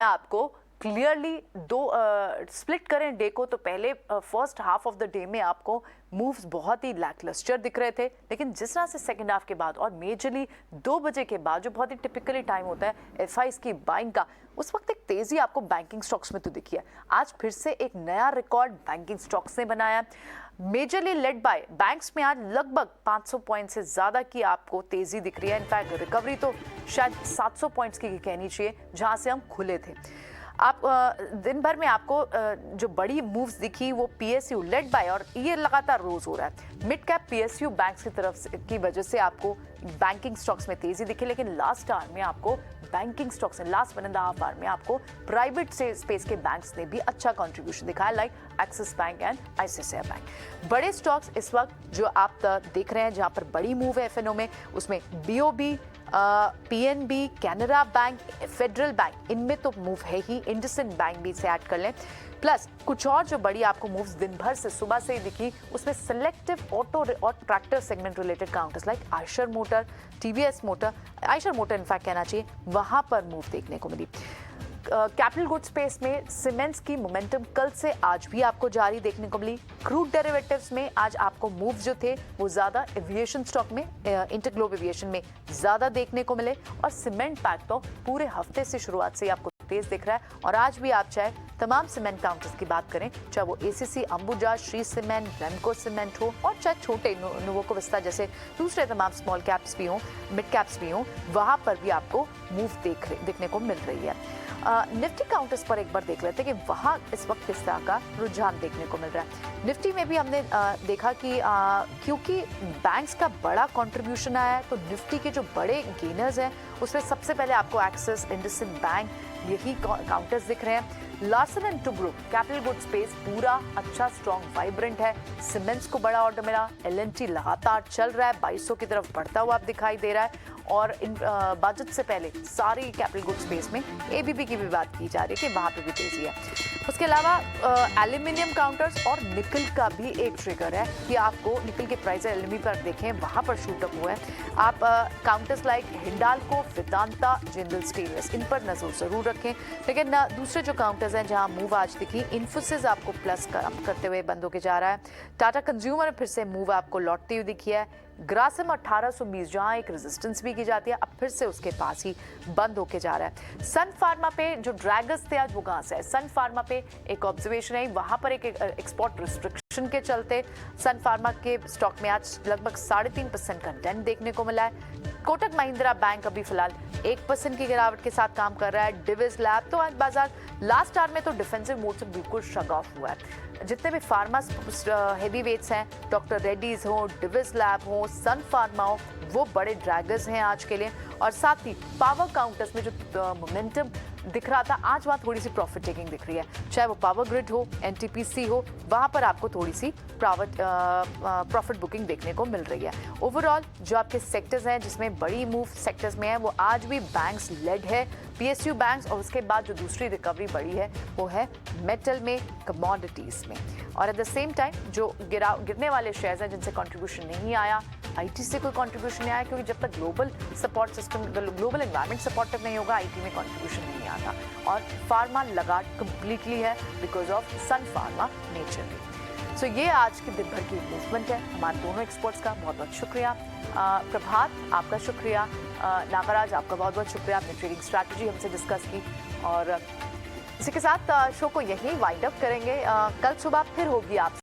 आपको क्लियरली दो स्प्लिट करें डे को, तो पहले first half of the day में आपको मूव्स बहुत ही लैकलस्टर दिख रहे थे, लेकिन जिस तरह से सेकंड हाफ के बाद और मेजरली 2 बजे के बाद जो बहुत ही टिपिकली टाइम होता है एफआईज की बाइंग का, उस वक्त एक तेजी आपको बैंकिंग स्टॉक्स में तो दिखी है। आज फिर से एक नया रिकॉर्ड बैंकिंग स्टॉक्स ने बनाया, मेजरली लेड बाय बैंक्स में आज लगभग 500 पॉइंट से ज्यादा की आपको तेजी दिख रही है। इनफैक्ट रिकवरी तो शायद 700 पॉइंट्स की कहनी चाहिए जहां से हम खुले थे। आप दिन भर में आपको जो बड़ी मूव्स दिखी वो पीएसयू लेड बाय, और ये लगातार रोज हो रहा है, मिड कैप पीएसयू बैंक्स की तरफ की वजह से आपको बैंकिंग स्टॉक्स में तेजी दिखी। लेकिन लास्ट आवर में आपको बैंकिंग स्टॉक्स में लास्ट 1.5 आवर में आपको प्राइवेट से स्पेस के बैंक्स ने भी अच्छा कंट्रीब्यूशन दिखाया, like axis bank and ICICI bank. बड़े स्टॉक्स इस वक्त जो आप देख रहे हैं जहां पर बड़ी मूव है एफएनओ में, उसमें BOB, PNB, Canara bank, federal bank, इनमें तो मूव है ही। इंडसइंड बैंक भी इसे ऐड कर लें। प्लस कुछ और जो बड़ी आपको मूव्स दिन भर से सुबह से ही दिखी, उसमें सिलेक्टिव ऑटो और tractor segment related counters like Eicher motor, TVS motor, Eicher motor in fact कहना चाहिए, वहां पर मूव देखने को मिली। कैपिटल गुड स्पेस में सीमेंट्स की मोमेंटम कल से आज भी आपको जारी देखने को मिली। क्रूड डेरिवेटिव्स में आज आपको मूव जो थे वो ज्यादा एविएशन स्टॉक में, इंटरग्लोब एविएशन में ज्यादा देखने को मिले, और सीमेंट पैक तो पूरे हफ्ते से शुरुआत से आपको तेज दिख रहा है। और आज भी आप चाहे तमाम सीमेंट काउंटर्स की बात करें, चाहे वो ACC, Ambuja, Shree cement, Ramco cement हो, और चाहे छोटे नोवोको विस्ता जैसे दूसरे तमाम स्मॉल कैप्स भी हों, मिड कैप्स भी हों, वहां पर भी आपको मूव देखने को मिल रही है। निफ्टी काउंटर्स पर एक बार देख लेते हैं कि वहां इस वक्त किस तरह का रुझान देखने को मिल रहा है। निफ्टी में भी हमने देखा कि क्योंकि बैंक्स का बड़ा कंट्रीब्यूशन आया है, तो निफ्टी के जो बड़े गेनर्स हैं उसमें सबसे पहले आपको एक्सिस, इंडसइंड बैंक, यही काउंटर्स दिख रहे हैं। Larsen and Toubro, capital good space पूरा अच्छा स्ट्रॉन्ग वाइब्रेंट है। सीमेंट्स को बड़ा ऑर्डर मिला, एलएनटी लगातार चल रहा है, 2200 की तरफ बढ़ता हुआ आप दिखाई दे रहा है। और इन बजट से पहले सारी कैपिटल गुड स्पेस में एबीबी की भी बात की जा रही है कि वहां पे भी तेजी है। उसके अलावा एल्यूमिनियम काउंटर्स और निकल का भी एक ट्रिगर है कि आपको निकल के प्राइस एलएमई पर देखें, वहां पर शूट अप हुआ है। आप counters like Hindalco, Vedanta, Jindal stainless, इन पर नजर जरूर रखें। लेकिन दूसरे जो काउंटर्स हैं जहां मूव आज दिखी, इन्फोसिस आपको प्लस करते हुए बंद होके जा रहा है। टाटा कंज्यूमर फिर से मूव आपको लौटती हुई दिखी है। ग्रासिम 1820 जहां एक रेजिस्टेंस भी की जाती है, अब फिर से उसके पास ही बंद होके जा रहा है। सन फार्मा पे जो ड्रैगर्स थे आज वो कहां से है? सन फार्मा पे एक ऑब्जर्वेशन है, वहां पर एक एक्सपोर्ट रिस्ट्रिक्शन के चलते सन फार्मा के स्टॉक में आज लगभग 3.5% का डेंट देखने को मिला है। कोटक महिंद्रा बैंक अभी फिलहाल 1% की गिरावट के साथ काम कर रहा है। डिविज लैब तो आज बाजार लास्ट आवर में तो डिफेंसिव मोड से बिल्कुल शट ऑफ हुआ है। जितने भी फार्मा हेवी वेट्स हैं, डॉक्टर रेड्डीज हो, डिविज लैब हो, सन फार्मा हो, वो बड़े ड्रैगर्स हैं आज के लिए। और साथ ही पावर काउंटर्स में जो मोमेंटम दिख रहा था, आज वहाँ थोड़ी सी प्रॉफिट टेकिंग दिख रही है, चाहे वो पावर ग्रिड हो, एनटीपीसी हो, वहाँ पर आपको थोड़ी सी प्रॉफिट बुकिंग देखने को मिल रही है। ओवरऑल जो आपके सेक्टर्स हैं जिसमें बड़ी मूव सेक्टर्स में है, वो आज भी बैंक्स लेड है, पीएसयू बैंक्स, और उसके बाद जो दूसरी रिकवरी बड़ी है वो है मेटल में, कमोडिटीज में। और एट द सेम टाइम जो गिरने वाले शेयर्स हैं जिनसे कंट्रीब्यूशन नहीं आया, आईटी से कोई कंट्रीब्यूशन नहीं आया, क्योंकि जब तक global support system, global environment supportive नहीं होगा, आईटी में कंट्रीब्यूशन नहीं आता। और फार्मा लगाट कंप्लीटली है because of Sun Pharma nature में। सो ये आज की दिन भर की मूवमेंट है हमारे दोनों एक्सपर्ट्स का। बहुत बहुत शुक्रिया। प्रभात आपका शुक्रिया, नागराज आपका बहुत बहुत शुक्रिया, आपने ट्रेडिंग स्ट्रैटेजी हमसे डिस्कस की। और इसी के साथ शो को यहीं वाइंड अप करेंगे। कल सुबह फिर होगी आप